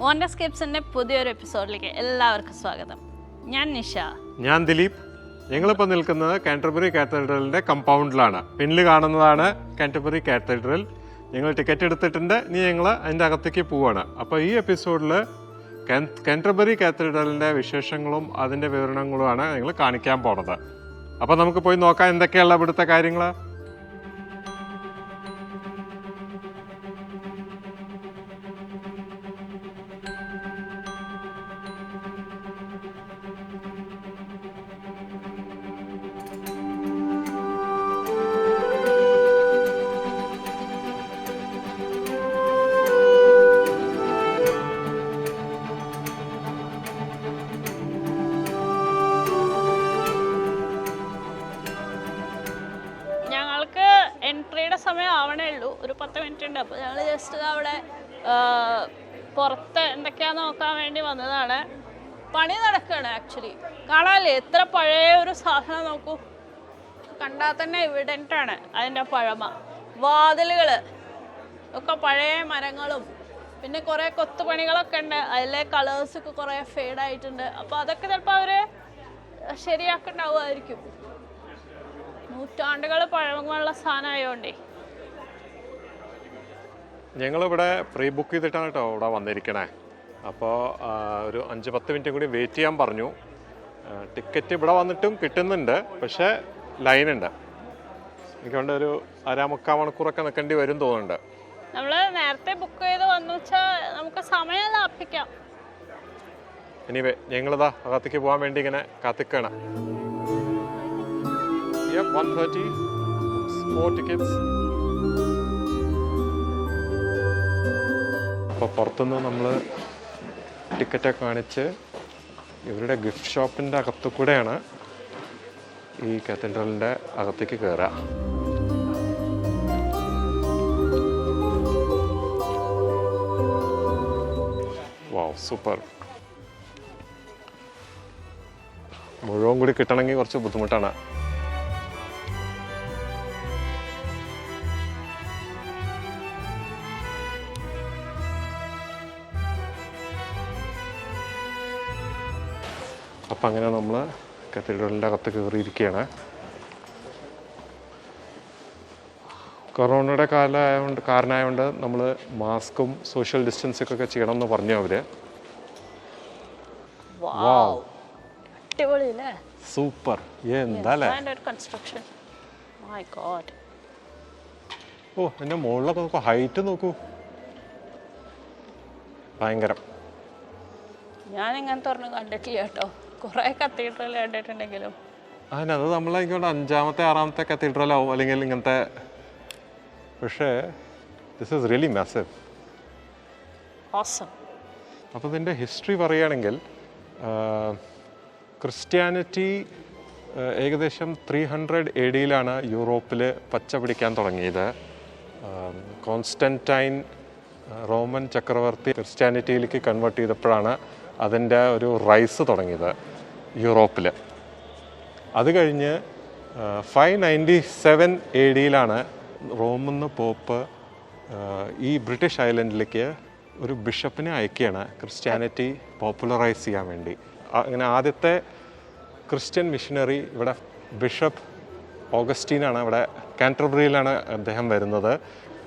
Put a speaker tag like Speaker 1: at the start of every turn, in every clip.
Speaker 1: വണ്ടർസ്കേപ്സിൻ്റെ പുതിയൊരു എപ്പിസോഡിലേക്ക് എല്ലാവർക്കും സ്വാഗതം. ഞാൻ നിഷ.
Speaker 2: ഞാൻ ദിലീപ്. ഞങ്ങളിപ്പോൾ നിൽക്കുന്നത് കാൻറ്റർബറി കാത്തഡ്രലിൻ്റെ കമ്പൗണ്ടിലാണ്. പിന്നിൽ കാണുന്നതാണ് കാൻറ്റർബറി കാത്തഡ്രൽ. ഞങ്ങൾ ടിക്കറ്റ് എടുത്തിട്ടുണ്ട്. ഇനി ഞങ്ങൾ അതിൻ്റെ അകത്തേക്ക് പോവുകയാണ്. അപ്പോൾ ഈ എപ്പിസോഡിൽ കാൻറ്റർബറി കാത്തഡ്രലിൻ്റെ വിശേഷങ്ങളും അതിൻ്റെ വിവരണങ്ങളുമാണ് ഞങ്ങൾ കാണിക്കാൻ പോണത്. അപ്പോൾ നമുക്ക് പോയി നോക്കാം എന്തൊക്കെയുള്ള ഇവിടുത്തെ കാര്യങ്ങൾ.
Speaker 1: എൻട്രിയുടെ സമയം ആവണേ ഉള്ളൂ, ഒരു 10 മിനിറ്റ് ഉണ്ട്. അപ്പോൾ ഞങ്ങൾ ജസ്റ്റ് അവിടെ പുറത്ത് എന്തൊക്കെയാണെന്ന് നോക്കാൻ വേണ്ടി വന്നതാണ്. പണി നടക്കുകയാണ് ആക്ച്വലി. കാണാല്ലേ എത്ര പഴയ ഒരു സാധനം നോക്കൂ. കണ്ടാൽ തന്നെ എവിഡൻ്റാണ് അതിൻ്റെ പഴമ. വാതിലുകൾ ഒക്കെ പഴയ മരങ്ങളും പിന്നെ കുറേ കൊത്തുപണികളൊക്കെ ഉണ്ട്. അതിലെ കളേഴ്സൊക്കെ കുറേ ഫെയ്ഡായിട്ടുണ്ട്. അപ്പോൾ അതൊക്കെ ചിലപ്പോൾ അവർ ശരിയാക്കുന്നുണ്ടാവുമായിരിക്കും. നൂറ്റാണ്ടുകൾ പഴമയുള്ള സാധനമായതുകൊണ്ടേ.
Speaker 2: ഞങ്ങളിവിടെ പ്രീ ബുക്ക് ചെയ്തിട്ടാണ് കേട്ടോ ഇവിടെ വന്നിരിക്കണേ. അപ്പോൾ ഒരു 5-10 മിനിറ്റ് കൂടി വെയിറ്റ് ചെയ്യാൻ പറഞ്ഞു. ടിക്കറ്റ് ഇവിടെ വന്നിട്ടും കിട്ടുന്നുണ്ട്, പക്ഷേ ലൈനുണ്ട്. എനിക്കൊണ്ട് ഒരു 1/4 മണിക്കൂറൊക്കെ നിൽക്കേണ്ടി വരും തോന്നുന്നുണ്ട്.
Speaker 1: നമ്മൾ നേരത്തെ ബുക്ക് ചെയ്ത് വന്നു വെച്ചാൽ നമുക്ക് സമയം ലാഭിക്കാം.
Speaker 2: എനിവേ ഞങ്ങളിതാ അകത്തേക്ക് പോകാൻ വേണ്ടി ഇങ്ങനെ കാത്തിക്കണം. 130 4 tickets. അപ്പോൾ പുറത്തുനിന്ന് നമ്മൾ ടിക്കറ്റൊക്കെ കാണിച്ച് ഇവരുടെ ഗിഫ്റ്റ് ഷോപ്പിൻ്റെ അകത്തു കൂടെയാണ് ഈ കാത്തഡ്രലിൻ്റെ അകത്തേക്ക് കയറുക. വാവ്, സൂപ്പർ. മുഴുവൻ കൂടി കിട്ടണമെങ്കിൽ കുറച്ച് ബുദ്ധിമുട്ടാണ്. അപ്പം അങ്ങനെ നമ്മൾ കത്തീഡ്രലിൻ്റെ അകത്ത് കയറിയിരിക്കുകയാണ്. കൊറോണയുടെ കാരണമായതുകൊണ്ട് നമ്മൾ മാസ്കും സോഷ്യൽ ഡിസ്റ്റൻസൊക്കെ ചെയ്യണമെന്ന് പറഞ്ഞു അവർ. സൂപ്പർ. എന്താ ഓ, എൻ്റെ മുകളിലൊക്കെ നോക്കൂ, ഹൈറ്റ് നോക്കൂ, ഭയങ്കരം.
Speaker 1: ഞാൻ ഇങ്ങനത്തെ ഒരെണ്ണം കണ്ടിട്ടില്ല കേട്ടോ. കുറേ കത്തീഡ്രൽ കണ്ടിട്ടുണ്ടെങ്കിലും
Speaker 2: അത് നമ്മളായിക്കോട്ടെ 5-ാമത്തെ 6-ാമത്തെ കത്തീഡ്രലാവും അല്ലെങ്കിൽ ഇങ്ങനത്തെ. പക്ഷേ this is really massive.
Speaker 1: Awesome.
Speaker 2: അപ്പോൾ ഇതിൻ്റെ ഹിസ്റ്ററി പറയുകയാണെങ്കിൽ ക്രിസ്ത്യാനിറ്റി ഏകദേശം 300 AD യൂറോപ്പിൽ പച്ച പിടിക്കാൻ തുടങ്ങിയത്. കോൺസ്റ്റൻറ്റൈൻ റോമൻ ചക്രവർത്തി ക്രിസ്ത്യാനിറ്റിയിലേക്ക് കൺവേർട്ട് ചെയ്തപ്പോഴാണ് അതിൻ്റെ ഒരു റൈസ് തുടങ്ങിയത് യൂറോപ്പിൽ. അത് കഴിഞ്ഞ് 597 AD റോമിന്ന് പോപ്പ് ഈ ബ്രിട്ടീഷ് ഐലൻഡിലേക്ക് ഒരു ബിഷപ്പിനെ അയക്കുകയാണ് ക്രിസ്ത്യാനിറ്റി പോപ്പുലറൈസ് ചെയ്യാൻ വേണ്ടി. അങ്ങനെ ആദ്യത്തെ ക്രിസ്ത്യൻ മിഷനറി ഇവിടെ ബിഷപ്പ് ഓഗസ്റ്റീനാണ്. ഇവിടെ കാൻറ്റർബറിയിലാണ് അദ്ദേഹം വരുന്നത്.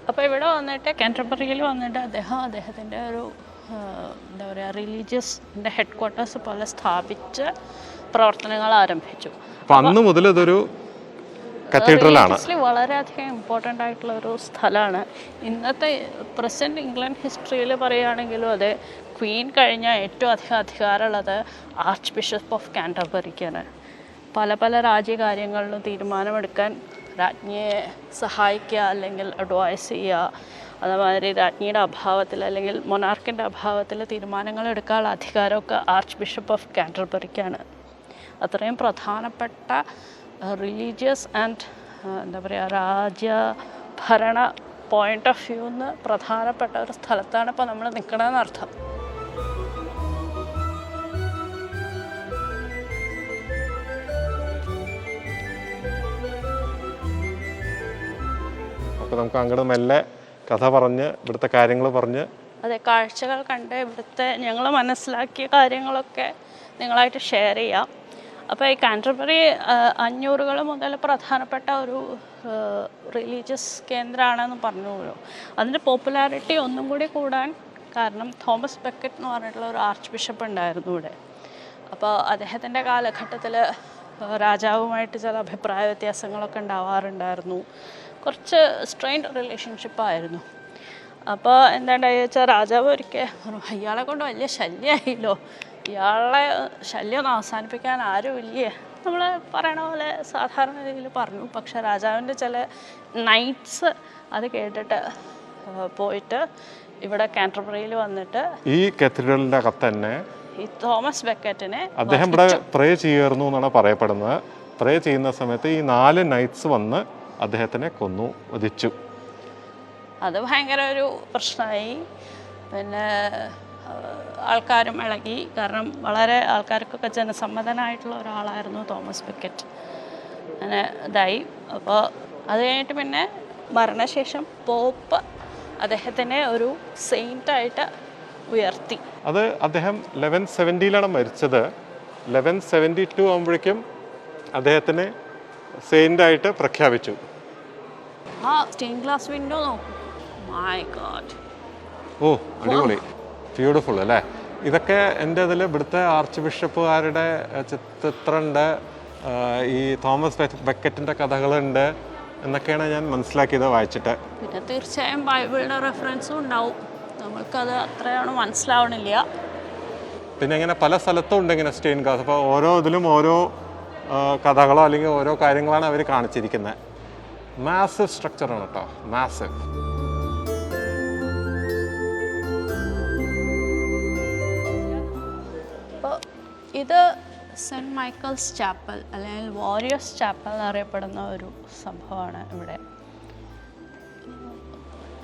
Speaker 1: അപ്പോൾ ഇവിടെ വന്നിട്ട് കാൻറ്റർബറിയിൽ വന്നിട്ട് അദ്ദേഹത്തിൻ്റെ ഒരു എന്താ പറയുക റിലീജിയസിൻ്റെ ഹെഡ് ക്വാർട്ടേഴ്സ് പോലെ സ്ഥാപിച്ച് പ്രവർത്തനങ്ങൾ ആരംഭിച്ചു.
Speaker 2: അപ്പം അന്ന് മുതൽ ഇതൊരു കത്തീഡ്രലാണ്.
Speaker 1: വളരെയധികം ഇമ്പോർട്ടൻ്റ് ആയിട്ടുള്ള ഒരു സ്ഥലമാണ്. ഇന്നത്തെ പ്രസൻറ്റ് ഇംഗ്ലണ്ട് ഹിസ്റ്ററിയിൽ പറയുകയാണെങ്കിലും അതെ, ക്വീൻ കഴിഞ്ഞാൽ ഏറ്റവും അധികം അധികാരമുള്ളത് ആർച്ച് ബിഷപ്പ് ഓഫ് കാൻറ്റർബറിക്കാണ്. പല പല രാജ്യകാര്യങ്ങളിലും തീരുമാനമെടുക്കാൻ രാജ്ഞിയെ സഹായിക്കുക അല്ലെങ്കിൽ അഡ്വൈസ് ചെയ്യുക. അതുമാതിരി രാജ്ഞിയുടെ അഭാവത്തിൽ അല്ലെങ്കിൽ മൊണാർക്കിൻ്റെ അഭാവത്തിൽ തീരുമാനങ്ങൾ എടുക്കാനുള്ള അധികാരമൊക്കെ ആർച്ച് ബിഷപ്പ് ഓഫ് കാൻറ്റർബറിക്കാണ്. അത്രയും പ്രധാനപ്പെട്ട റിലീജിയസ് ആൻഡ് എന്താ പറയുക രാജ്യഭരണ പോയിൻ്റ് ഓഫ് വ്യൂന്ന് പ്രധാനപ്പെട്ട ഒരു സ്ഥലത്താണ് ഇപ്പോൾ നമ്മൾ നിൽക്കണമെന്ന് അർത്ഥം.
Speaker 2: അപ്പോൾ നമുക്ക് അങ്ങോട്ട് മെല്ലെ കഥ പറഞ്ഞ് ഇവിടുത്തെ കാര്യങ്ങൾ പറഞ്ഞ്
Speaker 1: അതെ, കാഴ്ചകൾ കണ്ട് ഇവിടുത്തെ ഞങ്ങൾ മനസ്സിലാക്കിയ കാര്യങ്ങളൊക്കെ നിങ്ങളായിട്ട് ഷെയർ ചെയ്യാം. അപ്പോൾ ഈ കാൻറ്റർബറി 500 മുതൽ പ്രധാനപ്പെട്ട ഒരു റിലീജിയസ് കേന്ദ്രമാണെന്ന് പറഞ്ഞുള്ളൂ. അതിൻ്റെ പോപ്പുലാരിറ്റി ഒന്നും കൂടി കൂടാൻ കാരണം തോമസ് ബെക്കറ്റ് എന്ന് പറഞ്ഞിട്ടുള്ള ഒരു ആർച്ച് ബിഷപ്പ് ഉണ്ടായിരുന്നു ഇവിടെ. അപ്പോൾ അദ്ദേഹത്തിൻ്റെ കാലഘട്ടത്തിൽ രാജാവുമായിട്ട് ചില അഭിപ്രായ വ്യത്യാസങ്ങളൊക്കെ ഉണ്ടാവാറുണ്ടായിരുന്നു. കുറച്ച് സ്ട്രെയിൻഡ് റിലേഷൻഷിപ്പായിരുന്നു. അപ്പോൾ എന്താണ്ടായെന്ന് വെച്ചാൽ രാജാവ് ഒരിക്കൽ ഇയാളെ കൊണ്ട് വലിയ ശല്യമായില്ലോ, ഇയാളെ ശല്യം ഒന്ന് അവസാനിപ്പിക്കാൻ ആരുമില്ലേ, നമ്മൾ പറയണ പോലെ സാധാരണ രീതിയിൽ പറഞ്ഞു. പക്ഷെ രാജാവിൻ്റെ ചില നൈറ്റ്സ് അത് കേട്ടിട്ട് പോയിട്ട് ഇവിടെ കാൻറ്റർബറിയിൽ വന്നിട്ട്
Speaker 2: ഈ കത്തീഡ്രലിൻ്റെ അകത്ത് തന്നെ
Speaker 1: ഈ തോമസ് ബെക്കറ്റിനെ
Speaker 2: അദ്ദേഹം ഇവിടെ പ്രേ ചെയ്യായിരുന്നു എന്നാണ് പറയപ്പെടുന്നത്. പ്രേ ചെയ്യുന്ന സമയത്ത് ഈ 4 നൈറ്റ്സ് വന്ന് അദ്ദേഹത്തിനെ കൊന്നു വധിച്ചു.
Speaker 1: അത് ഭയങ്കര ഒരു പ്രശ്നമായി. പിന്നെ ആൾക്കാരും ഇളകി. കാരണം വളരെ ആൾക്കാർക്കൊക്കെ ജനസമ്മതനായിട്ടുള്ള ഒരാളായിരുന്നു തോമസ് ബെക്കറ്റ്. അങ്ങനെ ഇതായി. അപ്പോൾ അത് കഴിഞ്ഞിട്ട് പിന്നെ മരണശേഷം പോപ്പ് അദ്ദേഹത്തിനെ ഒരു സെയിൻറ്റായിട്ട് ഉയർത്തി.
Speaker 2: അത് അദ്ദേഹം 1170 മരിച്ചത്. 1172 ആകുമ്പോഴേക്കും അദ്ദേഹത്തിനെ സെയിൻ്റായിട്ട് പ്രഖ്യാപിച്ചു.
Speaker 1: ആ സ്റ്റെയിൻ ഗ്ലാസ് വിൻഡോ നോക്കൂ, മൈ ഗോഡ്.
Speaker 2: ഓ അടിപൊളി, ബ്യൂട്ടിഫുൾ അല്ലേ. ഇതൊക്കെ എൻ്റെ ഇതിൽ ഇവിടുത്തെ ആർച്ച് ബിഷപ്പുകാരുടെ ചിത്രമുണ്ട്, ഈ തോമസ് ബെക്കറ്റിൻ്റെ കഥകളുണ്ട് എന്നൊക്കെയാണ് ഞാൻ മനസ്സിലാക്കിയത് വായിച്ചിട്ട്.
Speaker 1: പിന്നെ തീർച്ചയായും ബൈബിളിൻ്റെ റെഫറൻസും ഉണ്ടാവും, നമ്മൾക്കത് അത്രയാണ് മനസ്സിലാവണില്ല.
Speaker 2: പിന്നെ ഇങ്ങനെ പല സ്ഥലത്തും ഉണ്ട് ഇങ്ങനെ സ്റ്റെയിൻ ഗ്ലാസ്. അപ്പോൾ ഓരോ ഇതിലും ഓരോ കഥകളോ അല്ലെങ്കിൽ ഓരോ കാര്യങ്ങളാണ് അവർ കാണിച്ചിരിക്കുന്നത്. മാസീവ് സ്ട്രക്ചറാണ് കേട്ടോ, മാസീവ്.
Speaker 1: അപ്പോൾ ഇത് സെൻറ്റ് മൈക്കിൾസ് ചാപ്പൽ അല്ലെങ്കിൽ വാരിയേഴ്സ് ചാപ്പൽ എന്നറിയപ്പെടുന്ന ഒരു സംഭവമാണ്. ഇവിടെ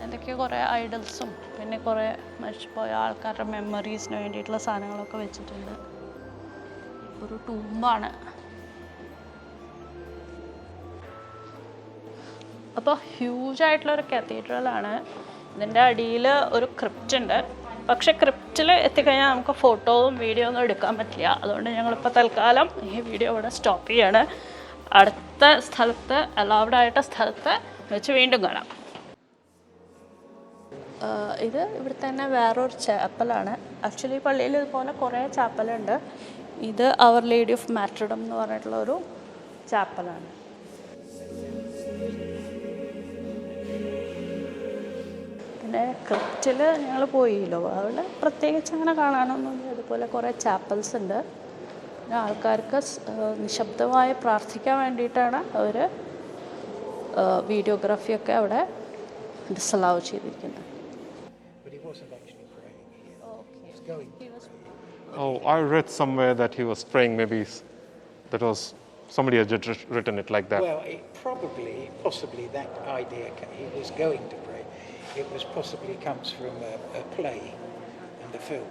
Speaker 1: എന്തൊക്കെ കുറേ ഐഡൽസും പിന്നെ കുറേ മരിച്ചുപോയ ആൾക്കാരുടെ മെമ്മറീസിന് വേണ്ടിയിട്ടുള്ള സാധനങ്ങളൊക്കെ വെച്ചിട്ടുണ്ട്. ഒരു ടൂമ്പാണ്. അപ്പോൾ ഹ്യൂജായിട്ടുള്ളൊരു കത്തീഡ്രലാണ്. ഇതിൻ്റെ അടിയിൽ ഒരു ക്രിപ്റ്റ് ഉണ്ട്. പക്ഷെ ക്രിപ്റ്റിൽ എത്തിക്കഴിഞ്ഞാൽ നമുക്ക് ഫോട്ടോവും വീഡിയോ ഒന്നും എടുക്കാൻ പറ്റില്ല. അതുകൊണ്ട് ഞങ്ങളിപ്പോൾ തൽക്കാലം ഈ വീഡിയോ ഇവിടെ സ്റ്റോപ്പ് ചെയ്യാണ്. അടുത്ത സ്ഥലത്ത് അലൗഡ് ആയിട്ട സ്ഥലത്ത് വെച്ച് വീണ്ടും കാണാം. ഇത് ഇവിടെ തന്നെ വേറൊരു ചാപ്പലാണ്. ആക്ച്വലി പള്ളിയിൽ ഇതുപോലെ കുറേ ചാപ്പലുണ്ട്. ഇത് അവർ ലേഡി ഓഫ് മാർട്ടിർഡം എന്ന് പറഞ്ഞിട്ടുള്ള ഒരു ചാപ്പലാണ്. പിന്നെ ക്രിപ്റ്റിൽ ഞങ്ങൾ പോയില്ലോ, അവിടെ പ്രത്യേകിച്ച് അങ്ങനെ കാണാനൊന്നുമില്ല. അതുപോലെ കുറേ ചാപ്പൽസ് ഉണ്ട്. പിന്നെ ആൾക്കാർക്ക് നിശബ്ദമായി പ്രാർത്ഥിക്കാൻ വേണ്ടിയിട്ടാണ് അവർ വീഡിയോഗ്രാഫിയൊക്കെ അവിടെ ഡിസലൗ ചെയ്തിരിക്കുന്നത്.
Speaker 2: Oh, I read somewhere that he was praying. Maybe that was somebody had just written it like that.
Speaker 3: Well, possibly that idea, he was going to pray. It was possibly comes from a play and a film.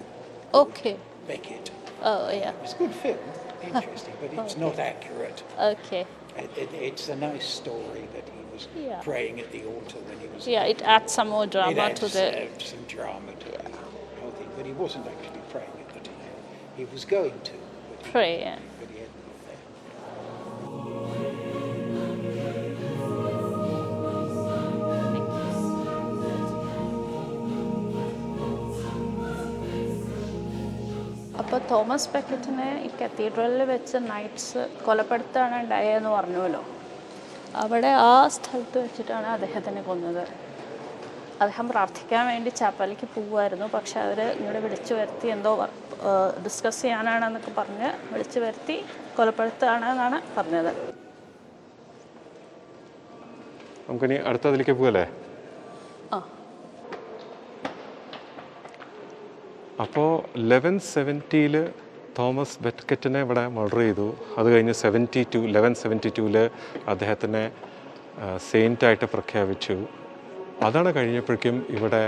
Speaker 1: Okay.
Speaker 3: Beckett.
Speaker 1: Oh, yeah.
Speaker 3: It's a good film, interesting, but it's not accurate.
Speaker 1: Okay.
Speaker 3: It's a nice story that he was
Speaker 1: Yeah.
Speaker 3: praying at the altar when he was.
Speaker 1: Yeah, it adds some more
Speaker 3: It
Speaker 1: drama
Speaker 3: adds
Speaker 1: to the...
Speaker 3: some drama to the whole thing, but he wasn't actually praying at the time. He was going to, but
Speaker 1: Pray, yeah.
Speaker 3: but he hadn't got there.
Speaker 1: അപ്പോൾ Thomas ബെക്കറ്റിനെ ഈ കത്തീഡ്രലിൽ വെച്ച് nights കൊലപ്പെടുത്താണ് ഉണ്ടായതെന്ന് പറഞ്ഞുവല്ലോ. അവിടെ ആ സ്ഥലത്ത് വെച്ചിട്ടാണ് അദ്ദേഹത്തിനെ കൊന്നത്. അദ്ദേഹം പ്രാർത്ഥിക്കാൻ വേണ്ടി ചാപ്പലിലേക്ക് പോവുമായിരുന്നു. പക്ഷെ അവർ ഇങ്ങോട്ട് വിളിച്ചു വരുത്തി എന്തോ ഡിസ്കസ് ചെയ്യാനാണെന്നൊക്കെ പറഞ്ഞ് വിളിച്ചു വരുത്തി കൊലപ്പെടുത്തുകയാണ് എന്നാണ് പറഞ്ഞത്.
Speaker 2: നമുക്കിനി അടുത്തതിലേക്ക് പോകല്ലേ?
Speaker 1: ആ,
Speaker 2: അപ്പോൾ 1170 തോമസ് ബെക്കറ്റിനെ ഇവിടെ മർഡർ ചെയ്തു. അത് കഴിഞ്ഞ് 1172 അദ്ദേഹത്തിനെ സെയിൻറ്റായിട്ട് പ്രഖ്യാപിച്ചു. അതാണ് കഴിഞ്ഞപ്പോഴേക്കും ഇവിടെ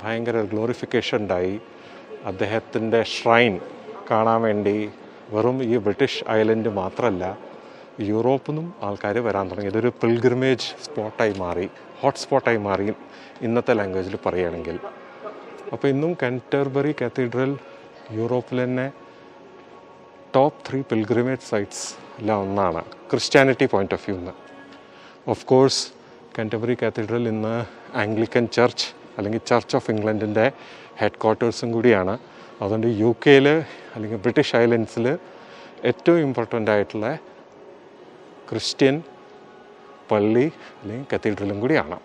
Speaker 2: ഭയങ്കര ഗ്ലോറിഫിക്കേഷൻ ഉണ്ടായി. അദ്ദേഹത്തിൻ്റെ ഷ്രൈൻ കാണാൻ വേണ്ടി വെറും ഈ ബ്രിട്ടീഷ് ഐലൻഡ് മാത്രമല്ല യൂറോപ്പിൽ നിന്നും ആൾക്കാർ വരാൻ തുടങ്ങി. ഇതൊരു പിൽഗ്രിമേജ് സ്പോട്ടായി മാറി, ഹോട്ട് സ്പോട്ടായി മാറി ഇന്നത്തെ ലാംഗ്വേജിൽ പറയുകയാണെങ്കിൽ. അപ്പോൾ ഇന്നും കാൻറ്റർബറി കാത്തീഡ്രൽ യൂറോപ്പിൽ തന്നെ ടോപ്പ് 3 പിൽഗ്രിമേജ് സൈറ്റ്സ് എല്ലാം ഒന്നാണ് ക്രിസ്ത്യാനിറ്റി പോയിൻ്റ് ഓഫ് വ്യൂന്ന്. ഓഫ് കോഴ്സ് കാൻറ്റർബറി കാത്തീഡ്രൽ ഇന്ന് ആംഗ്ലിക്കൻ ചർച്ച് അല്ലെങ്കിൽ ചർച്ച് ഓഫ് ഇംഗ്ലണ്ടിൻ്റെ ഹെഡ് ക്വാർട്ടേഴ്സും കൂടിയാണ്. അതുകൊണ്ട് UK അല്ലെങ്കിൽ ബ്രിട്ടീഷ് ഐലൻഡ്സിൽ ഏറ്റവും ഇമ്പോർട്ടൻ്റ് ആയിട്ടുള്ള ക്രിസ്ത്യൻ പള്ളി അല്ലെങ്കിൽ കത്തീഡ്രലും കൂടിയാണ്.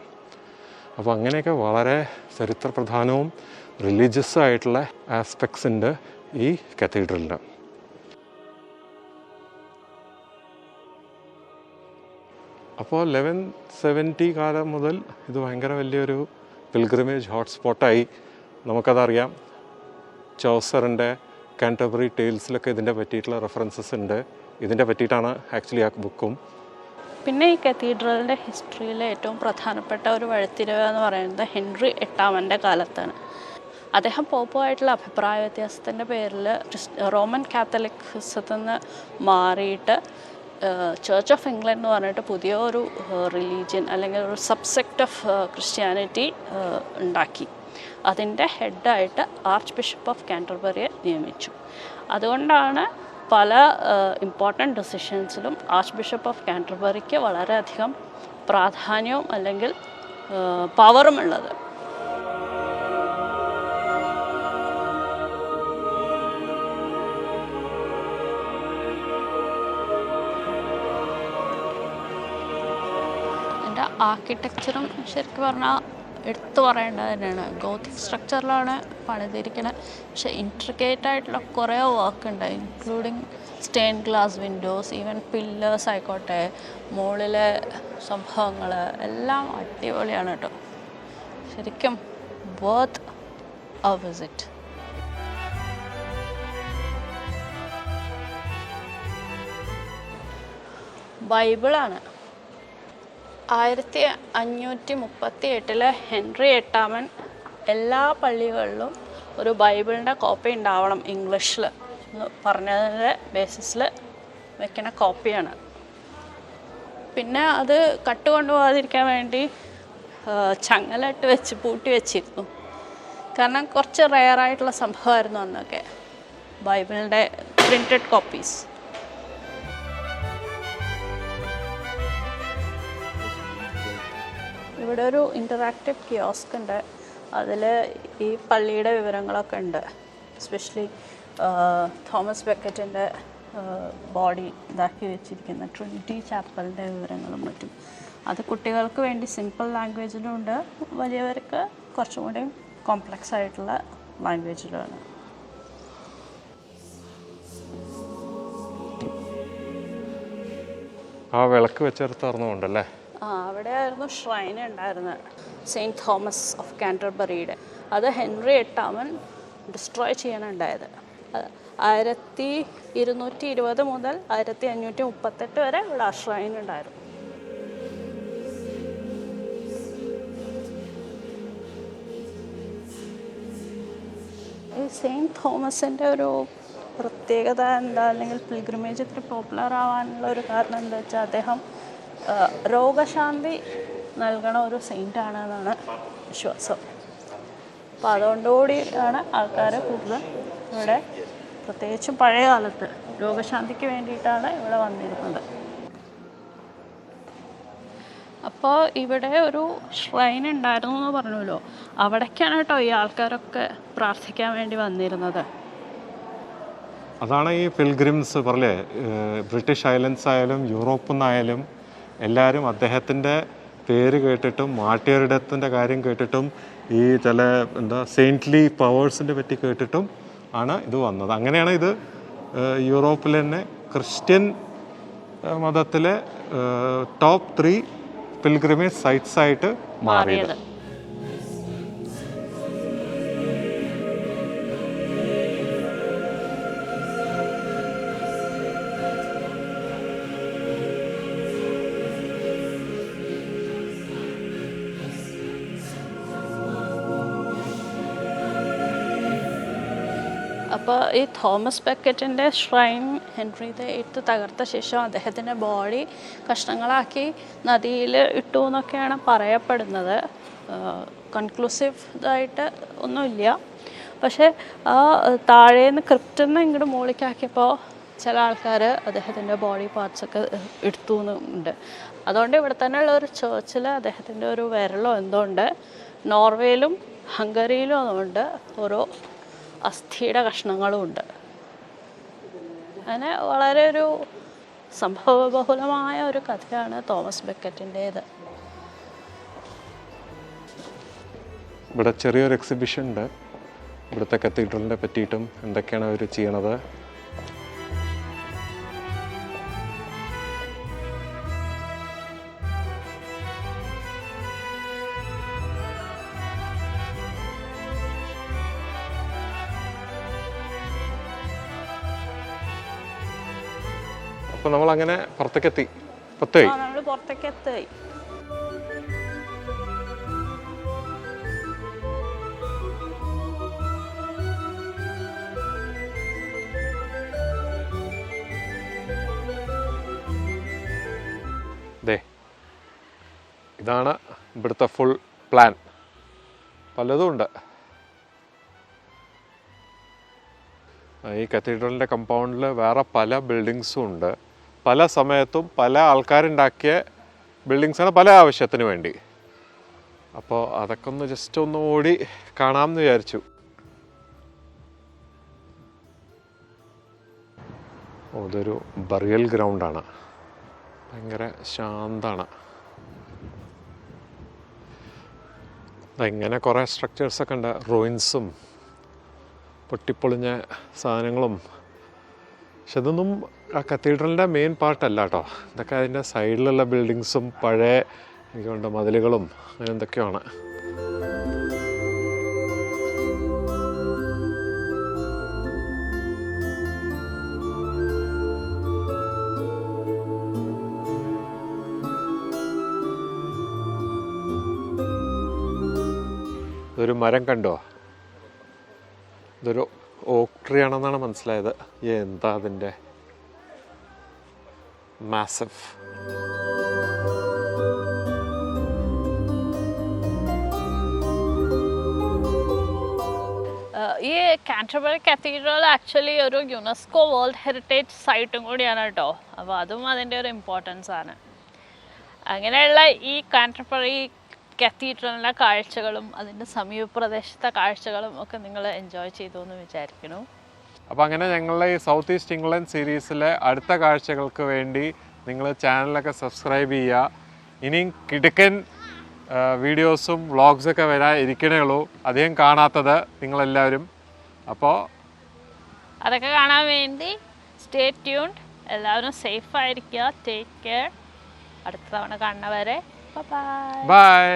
Speaker 2: അപ്പോൾ അങ്ങനെയൊക്കെ വളരെ ചരിത്രപ്രധാനവും റിലീജിയസ് ആയിട്ടുള്ള ആസ്പെക്ട്സ് ഉണ്ട് ഈ കത്തീഡ്രലിന്. അപ്പോൾ 1170 കാലം മുതൽ ഇത് ഭയങ്കര വലിയൊരു പിൽഗ്രിമേജ് ഹോട്ട്സ്പോട്ടായി. നമുക്കതറിയാം. ചൗസറിൻ്റെ കാൻറ്റർബറി ടെയിൽസിലൊക്കെ ഇതിൻ്റെ പറ്റിയിട്ടുള്ള റെഫറൻസസ് ഉണ്ട്. ഇതിൻ്റെ പറ്റിയിട്ടാണ് ആക്ച്വലി ആ ബുക്കും.
Speaker 1: പിന്നെ ഈ കത്തീഡ്രലിൻ്റെ ഹിസ്റ്ററിയിലെ ഏറ്റവും പ്രധാനപ്പെട്ട ഒരു വഴിത്തിരിവ് എന്ന് പറയുന്നത് ഹെൻറി 8ാമൻ്റെ കാലത്താണ്. അദ്ദേഹം പോപ്പുമായിട്ടുള്ള അഭിപ്രായ വ്യത്യാസത്തിൻ്റെ പേരിൽ റോമൻ കാത്തലിക്സത്തിൽ നിന്ന് മാറിയിട്ട് ചർച്ച് ഓഫ് ഇംഗ്ലണ്ട് എന്ന് പറഞ്ഞിട്ട് പുതിയ ഒരു റിലീജിയൻ അല്ലെങ്കിൽ ഒരു സബ്സെക്റ്റ് ഓഫ് ക്രിസ്ത്യാനിറ്റി ഉണ്ടാക്കി. അതിൻ്റെ ഹെഡായിട്ട് ആർച്ച് ബിഷപ്പ് ഓഫ് കാൻറ്റർബറിയെ നിയമിച്ചു. അതുകൊണ്ടാണ് പല ഇമ്പോർട്ടൻറ്റ് ഡിസിഷൻസിലും ആർച്ച് ബിഷപ്പ് ഓഫ് കാൻറ്റർബറിക്ക് വളരെയധികം പ്രാധാന്യവും അല്ലെങ്കിൽ പവറും ഉള്ളത്. ഇതിൻ്റെ ആർക്കിടെക്ചറും ശരിക്കും പറഞ്ഞാൽ എടുത്തു പറയേണ്ടത് തന്നെയാണ്. ഗോത്തിക് സ്ട്രക്ചറിലാണ് പണിതിരിക്കുന്നത്. പക്ഷേ ഇൻട്രിക്കേറ്റ് ആയിട്ടുള്ള കുറേ വർക്ക് ഉണ്ട്, including stain glass windows, even pillars ആയിക്കോട്ടെ, മുകളിലെ സംഭവങ്ങൾ എല്ലാം അടിപൊളിയാണ് കേട്ടോ. ശരിക്കും വർത്ത് എ വിസിറ്റ്. ബൈബിളാണ്. 1538 ഹെൻറി 8ാമൻ എല്ലാ പള്ളികളിലും ഒരു ബൈബിളിൻ്റെ കോപ്പി ഉണ്ടാവണം ഇംഗ്ലീഷിൽ എന്ന് പറഞ്ഞതിൻ്റെ ബേസിസിൽ വെക്കുന്ന കോപ്പിയാണ്. പിന്നെ അത് കട്ടുകൊണ്ടുപോകാതിരിക്കാൻ വേണ്ടി ചങ്ങലിട്ട് വെച്ച് പൂട്ടി വെച്ചിരുന്നു. കാരണം കുറച്ച് റെയറായിട്ടുള്ള സംഭവമായിരുന്നു അന്നൊക്കെ ബൈബിളിൻ്റെ പ്രിൻറ്റഡ് കോപ്പീസ്. ഇവിടെ ഒരു ഇൻ്ററാക്റ്റീവ് കിയോസ്ക് ഉണ്ട്. അതിൽ ഈ പള്ളിയുടെ വിവരങ്ങളൊക്കെ ഉണ്ട്. എസ്പെഷ്യലി തോമസ് ബെക്കറ്റിൻ്റെ ബോഡി ഇതാക്കി വെച്ചിരിക്കുന്ന ട്രിനിറ്റി ചാപ്പലിൻ്റെ വിവരങ്ങളും മറ്റും. അത് കുട്ടികൾക്ക് വേണ്ടി സിമ്പിൾ ലാംഗ്വേജിലും ഉണ്ട്, വലിയവർക്ക് കുറച്ചും കൂടി കോംപ്ലക്സ് ആയിട്ടുള്ള ലാംഗ്വേജിലുമാണ്.
Speaker 2: ആ വിളക്ക് വെച്ചെടുത്താർന്നുകൊണ്ടല്ലേ?
Speaker 1: അവിടെയായിരുന്നു ഷ്രൈൻ ഉണ്ടായിരുന്നത്, സെയിൻറ്റ് തോമസ് ഓഫ് കാൻറ്റർബറിയുടെ. അത് ഹെൻറി 8ാമൻ ഡിസ്ട്രോയ് ചെയ്യാനുണ്ടായത്. 1220 മുതൽ 1538 വരെ ഇവിടെ ആ ഷ്രൈൻ ഉണ്ടായിരുന്നു. ഈ സെയിൻറ്റ് തോമസിൻ്റെ ഒരു പ്രത്യേകത എന്താ, അല്ലെങ്കിൽ പിൽഗ്രിമേജ് ഇത്ര പോപ്പുലർ ആവാനുള്ള ഒരു കാരണം എന്താ വെച്ചാൽ അദ്ദേഹം രോഗശാന്തി നൽകണ ഒരു സെയിൻ്റാണെന്നാണ് വിശ്വാസം. അപ്പോൾ അതുകൊണ്ടുകൂടിയാണ് ആൾക്കാർ കൂടുതൽ ഇവിടെ, പ്രത്യേകിച്ചും പഴയ കാലത്ത് രോഗശാന്തിക്ക് വേണ്ടിയിട്ടാണ് ഇവിടെ വന്നിരുന്നത്. അപ്പോൾ ഇവിടെ ഒരു ഷ്രൈൻ ഉണ്ടായിരുന്നു എന്ന് പറഞ്ഞല്ലോ, അവിടേക്കാണ് കേട്ടോ ഈ ആൾക്കാരൊക്കെ പ്രാർത്ഥിക്കാൻ വേണ്ടി വന്നിരുന്നത്.
Speaker 2: അതാണ് ഈ പിൽഗ്രിംസ് പറഞ്ഞേ, ബ്രിട്ടീഷ് ഐലൻഡ്സ് ആയാലും യൂറോപ്പിൽ നിന്നായാലും എല്ലാവരും അദ്ദേഹത്തിൻ്റെ പേര് കേട്ടിട്ടും മാർട്ടിയറിഡത്തിൻ്റെ കാര്യം കേട്ടിട്ടും ഈ ചില സെയിൻറ്റ്ലി പവേഴ്സിൻ്റെ പറ്റി കേട്ടിട്ടും ആണ് ഇത് വന്നത്. അങ്ങനെയാണ് ഇത് യൂറോപ്പിൽ തന്നെ ക്രിസ്ത്യൻ മതത്തിലെ ടോപ്പ് 3 പിൽഗ്രിമേജ് സൈറ്റ്സ് ആയിട്ട് മാറിയത്.
Speaker 1: അപ്പോൾ ഈ തോമസ് ബെക്കറ്റിൻ്റെ ഷ്രൈൻ ഹെൻറി VIII തകർത്ത ശേഷം അദ്ദേഹത്തിൻ്റെ ബോഡി കഷ്ണങ്ങളാക്കി നദിയിൽ ഇട്ടു എന്നൊക്കെയാണ് പറയപ്പെടുന്നത്. കൺക്ലൂസീവ് ഇതായിട്ട് ഒന്നുമില്ല. പക്ഷേ ആ താഴേന്ന് ക്രിപ്റ്റിൽ നിന്ന് ഇങ്ങോട്ട് മുകളിലേക്കാക്കിയപ്പോൾ ചില ആൾക്കാർ അദ്ദേഹത്തിൻ്റെ ബോഡി പാർട്സൊക്കെ എടുത്തു എന്നുണ്ട്. അതുകൊണ്ട് ഇവിടെ തന്നെയുള്ള ഒരു ചേർച്ചിൽ അദ്ദേഹത്തിൻ്റെ ഒരു വിരലോ എന്തോ ഉണ്ട്. നോർവേയിലും ഹംഗറിയിലും അതുകൊണ്ട് ഓരോ അസ്ഥിയുടെ കഷ്ണങ്ങളും ഉണ്ട്. അങ്ങനെ വളരെ ഒരു സംഭവബഹുലമായ ഒരു കഥയാണ് തോമസ് ബെക്കറ്റിൻ്റേത്.
Speaker 2: ഇവിടെ ചെറിയൊരു എക്സിബിഷൻ ഉണ്ട്. ഇവിടുത്തെ കത്തീഡ്രലിനെ പറ്റിയിട്ടും എന്തൊക്കെയാണ് അവർ ചെയ്യണത്. അപ്പോൾ നമ്മളങ്ങനെ പുറത്തേക്കെത്തി.
Speaker 1: നമ്മൾ പുറത്തേക്ക് എത്തി.
Speaker 2: ഇതാണ് ഇവിടുത്തെ ഫുൾ പ്ലാൻ. പലതും ഉണ്ട്. ഈ കത്തീഡ്രലിൻ്റെ കമ്പൗണ്ടിൽ വേറെ പല ബിൽഡിങ്സും ഉണ്ട്. പല സമയത്തും പല ആൾക്കാരുണ്ടാക്കിയ ബിൽഡിങ്സാണ് പല ആവശ്യത്തിന് വേണ്ടി. അപ്പോൾ അതൊക്കെ ഒന്ന് ജസ്റ്റ് ഒന്ന് ഓടി കാണാമെന്ന് വിചാരിച്ചു. ഇതൊരു ബറിയൽ ഗ്രൗണ്ടാണ്. ഭയങ്കര ശാന്തമാണ്. ഇങ്ങനെ കുറേ സ്ട്രക്ചേഴ്സൊക്കെ ഉണ്ട്. റൂയിൻസും പൊട്ടിപ്പൊളിഞ്ഞ സാധനങ്ങളും. പക്ഷെ ഇതൊന്നും ആ കത്തീഡ്രലിൻ്റെ മെയിൻ പാർട്ടല്ല കേട്ടോ. ഇതൊക്കെ അതിൻ്റെ സൈഡിലുള്ള ബിൽഡിങ്സും പഴയ എനിക്കുണ്ട് മതിലുകളും അങ്ങനെ എന്തൊക്കെയാണ്. ഇതൊരു മരം കണ്ടോ? ഇതൊരു ഓക്ക് ട്രീ ആണെന്നാണ് മനസ്സിലായത്. എന്താ അതിൻ്റെ മാസഫ്.
Speaker 1: ഈ കാൻറ്റർബറി കത്തീഡ്രൽ ആക്ച്വലി ഒരു യുനെസ്കോ വേൾഡ് ഹെറിറ്റേജ് സൈറ്റും കൂടിയാണ് കേട്ടോ. അപ്പോൾ അതും അതിൻ്റെ ഒരു ഇമ്പോർട്ടൻസ് ആണ്. അങ്ങനെയുള്ള ഈ കാൻറ്റർബറി കത്തീഡ്രലിൻ്റെ കാഴ്ചകളും അതിൻ്റെ സമീപ പ്രദേശത്തെ കാഴ്ചകളും ഒക്കെ നിങ്ങൾ എൻജോയ് ചെയ്തു എന്ന് വിചാരിക്കുന്നു.
Speaker 2: അപ്പോൾ അങ്ങനെ ഞങ്ങളുടെ ഈ സൗത്ത് ഈസ്റ്റ് ഇംഗ്ലണ്ട് സീരീസിലെ അടുത്ത കാഴ്ചകൾക്ക് വേണ്ടി നിങ്ങൾ ചാനലൊക്കെ സബ്സ്ക്രൈബ് ചെയ്യുക. ഇനിയും കിടുക്കൻ വീഡിയോസും വ്ളോഗ്സൊക്കെ വരാൻ ഇരിക്കണേ ഉള്ളൂ. അധികം കാണാത്തത് നിങ്ങളെല്ലാവരും. അപ്പോൾ
Speaker 1: അതൊക്കെ കാണാൻ വേണ്ടി സ്റ്റേ ട്യൂൺഡ്. എല്ലാവരും സേഫായിരിക്കുക. Take care. അടുത്ത തവണ കാണുന്നവരെ ബൈ.